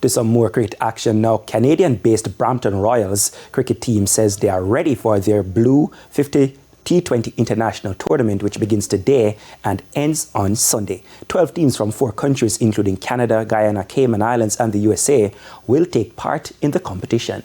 To some more cricket action now. Canadian-based Brampton Royals cricket team says they are ready for their Blue 50 T20 International Tournament, which begins today and ends on Sunday. 12 teams from 4 countries, including Canada, Guyana, Cayman Islands and the USA, will take part in the competition.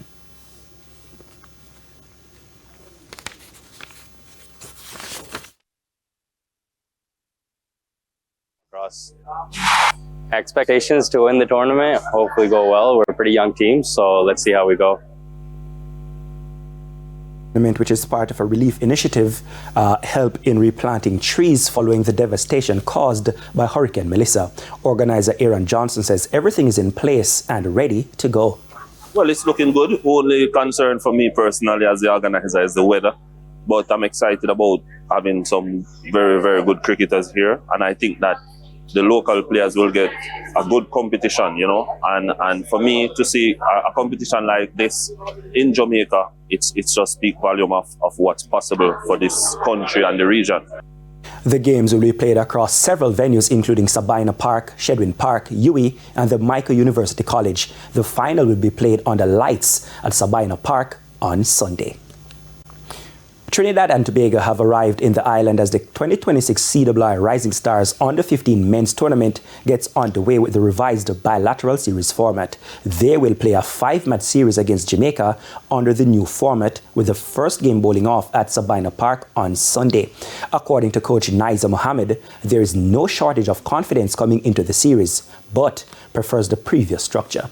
Expectations to win the tournament hopefully go well. We're a pretty young team, so let's see how we go. Which is part of a relief initiative, help in replanting trees following the devastation caused by Hurricane Melissa. Organizer Aaron Johnson says everything is in place and ready to go. Well, it's looking good. Only concern for me personally as the organizer is the weather. But I'm excited about having some very, very good cricketers here. And I think that the local players will get a good competition, you know. And for me to see a competition like this in Jamaica, it's just speak volume of what's possible for this country and the region. The games will be played across several venues, including Sabina Park, Shedwin Park, UWI, and the Jamaica University College. The final will be played under lights at Sabina Park on Sunday. Trinidad and Tobago have arrived in the island as the 2026 CWI Rising Stars Under-15 Men's Tournament gets underway with the revised bilateral series format. They will play a 5-match series against Jamaica under the new format, with the first game bowling off at Sabina Park on Sunday. According to coach Niza Mohammed, there is no shortage of confidence coming into the series, but prefers the previous structure.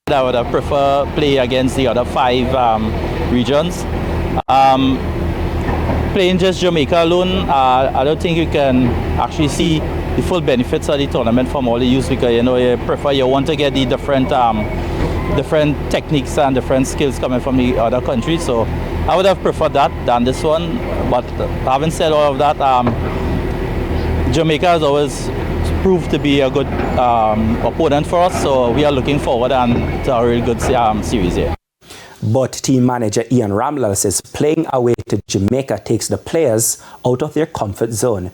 I would have preferred play against the other 5 regions. Playing just Jamaica alone, I don't think you can actually see the full benefits of the tournament from all the youths, because you want to get the different techniques and different skills coming from the other countries. So I would have preferred that than this one. But having said all of that, Jamaica has always proved to be a good opponent for us, so we are looking forward to a really good series here. But team manager Ian Ramlal says playing away to Jamaica takes the players out of their comfort zone.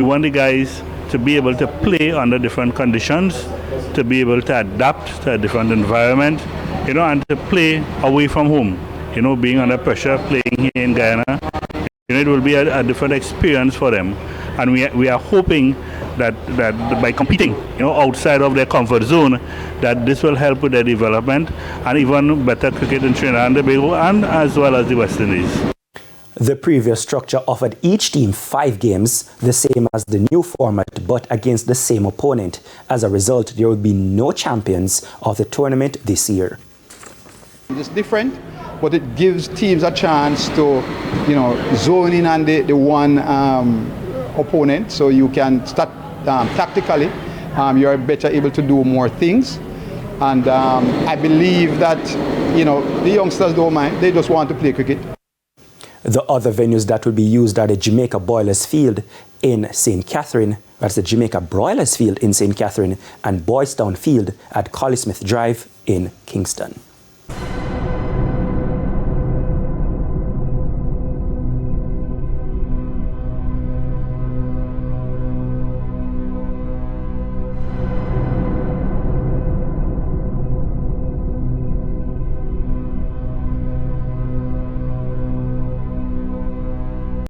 We want the guys to be able to play under different conditions, to be able to adapt to a different environment, and to play away from home. Being under pressure, playing here in Guyana, it will be a different experience for them. And we are hoping that by competing, outside of their comfort zone, that this will help with their development and even better cricket in Trinidad and Tobago, and as well as the West Indies. The previous structure offered each team 5 games, the same as the new format, but against the same opponent. As a result, there will be no champions of the tournament this year. It's different, but it gives teams a chance to, zone in on the one opponent, so you can start tactically. You're better able to do more things, and I believe that the youngsters don't mind. They just want to play cricket. The other venues that will be used are the Jamaica Boilers Field in St. Catherine, that's the Jamaica Broilers Field in St. Catherine, and Boys Town Field at Collie Smith Drive in Kingston.